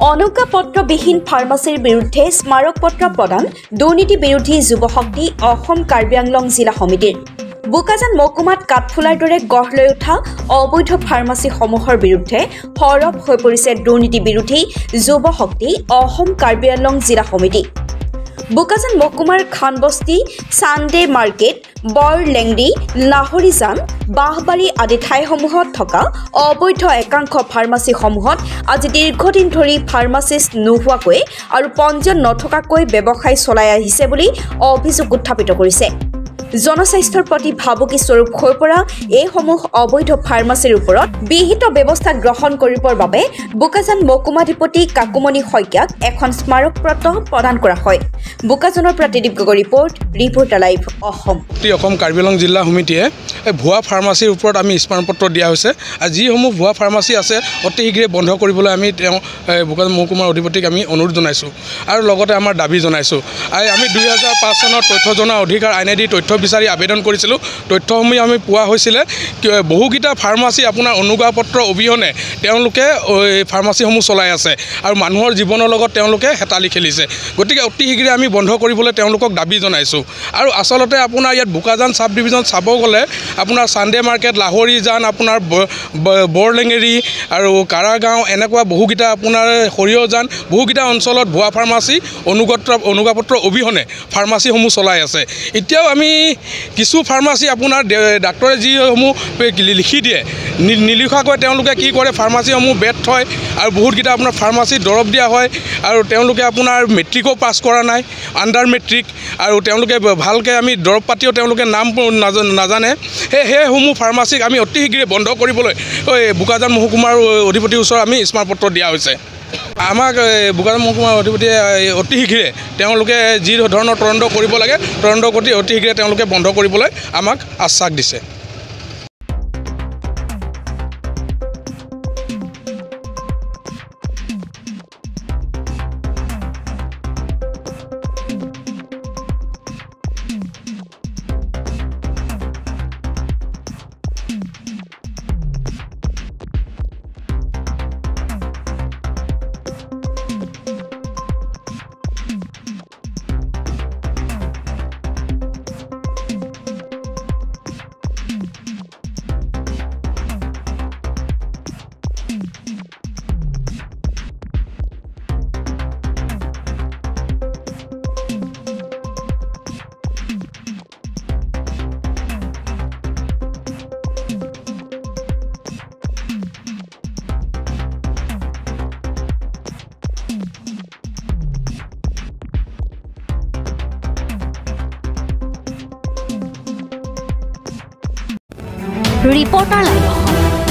অনুজ্ঞাপত্ৰবিহীন ফাৰ্মাচীৰ বিৰুদ্ধে স্মাৰকপত্ৰ প্ৰদান দুৰ্নীতি বিৰোধী যুৱশক্তি অসম কাৰ্বি আংলং জিলা সমিতিৰ বোকাজান মহকুমাত কাঠফুলাৰ দৰে গঢ় লৈ উঠা অবৈধ ফাৰ্মাচীসমূহৰ বিৰুদ্ধে সৰব হৈ পৰিছে দুৰ্নীতি বিৰোধী যুৱশক্তি অসম কাৰ্বি আংলং জিলা সমিতি বোকাজান মহকুমাৰ খানবস্তি চান্দে মাৰ্কেট বৰলেংৰি লাহৰিজান বাহবাৰী আদি ঠাইসমূহত থকা অবৈধ একাংশ ফাৰ্মাচীসমূহত আজি দীৰ্ঘদিন ধৰি ফাৰ্মাচিষ্ট নোহোৱাকৈ আৰু পঞ্জীয়ন নথকাকৈ ব্যৱসায় চলাই আহিছে বুলি অভিযোগ উত্থাপিত কৰিছে জনস্বাস্থ্যৰ প্ৰতি ভাবুকি স্বৰূপ হৈ পৰা এইসমূহ অবৈধ ফাৰ্মাচীৰ ওপৰত বিহিত ব্যৱস্থা গ্ৰহণ কৰিবৰ বাবে বোকাজান মহকুমাধিপতি কাকুমণি শইকীয়াক এখন স্মাৰকপত্ৰ প্ৰদান কৰা হয় বোকাজানৰ পৰা ত্ৰিদীপ গগৈ ৰিপৰ্টাৰ লাইভ অসম কাৰ্বি আংলং জিলা সমিতিয়ে ভুৱা ফাৰ্মাচীৰ ওপৰত আমি স্মাৰকপত্ৰ দিয়া হৈছে আৰু যিসমূহ ভুৱা ফাৰ্মাচী আছে অতি শীঘ্ৰে বন্ধ কৰিবলৈ আমি বোকাজান মহকুমাৰ অধিপতিক আমি অনুৰোধ জনাইছোঁ আৰু লগতে আমাৰ দাবী জনাইছোঁ আমি 2005 চনৰ তথ্য জনাৰ অধিকাৰ আইনেদি তথ্য বিচাৰি আবেদন কৰিছিলোঁ তথ্যসমূহ আমি পোৱা হৈছিলে বহুকেইটা ফাৰ্মাচী আপোনাৰ অনুজ্ঞাপত্ৰ অবিহনে তেওঁলোকে ফাৰ্মাচীসমূহ চলাই আছে আৰু মানুহৰ জীৱনৰ লগত তেওঁলোকে হেতালি খেলিছে গতিকে অতি শীঘ্ৰে আমি বন্ধ কৰিবলৈ তেওঁলোকক দাবী জনাইছোঁ আৰু আচলতে আপোনাৰ ইয়াত বোকাজান সাব ডিভিজন চাব গ'লে আপোনাৰ চান্দে মাৰ্কেট লাহৰিজান আপোনাৰ বৰলেঙেৰি আৰু কাৰাগাঁও এনেকুৱা বহুকেইটা আপোনাৰ সৰিয়হজান বহুকেইটা অঞ্চলত ভুৱা ফাৰ্মাচী অনুজ্ঞাপত্ৰ অবিহনে ফাৰ্মাচীসমূহ চলাই আছে এতিয়াও আমি কিছু ফাৰ্মাচী আপোনাৰ ডাক্তৰে যিসমূহ লিখি দিয়ে নিলিখাকৈ তেওঁলোকে কি কৰে ফাৰ্মাচীসমূহ বেড থয় আৰু বহুতকেইটা আপোনাৰ ফাৰ্মাচী দৰৱ দিয়া হয় আৰু তেওঁলোকে আপোনাৰ মেট্ৰিকো পাছ কৰা নাই আণ্ডাৰ মেট্ৰিক আৰু তেওঁলোকে ভালকৈ আমি দৰৱ পাতিও তেওঁলোকে নাম নাজানে সেইসমূহ ফাৰ্মাচীক আমি অতি শীঘ্ৰে বন্ধ কৰিবলৈ বোকাজান মহকুমাৰ অধিপতিৰ ওচৰত আমি স্মাৰকপত্ৰ দিয়া হৈছে আমাক বোকাজান মহকুমাৰ অধিপতিয়ে অতি শীঘ্ৰে তেওঁলোকে যি ধৰণৰ তদন্ত কৰিব লাগে তদন্ত কৰি অতি শীঘ্ৰে তেওঁলোকে বন্ধ কৰিবলৈ আমাক আশ্বাস দিছে ৰিপৰ্টাৰ লাইভ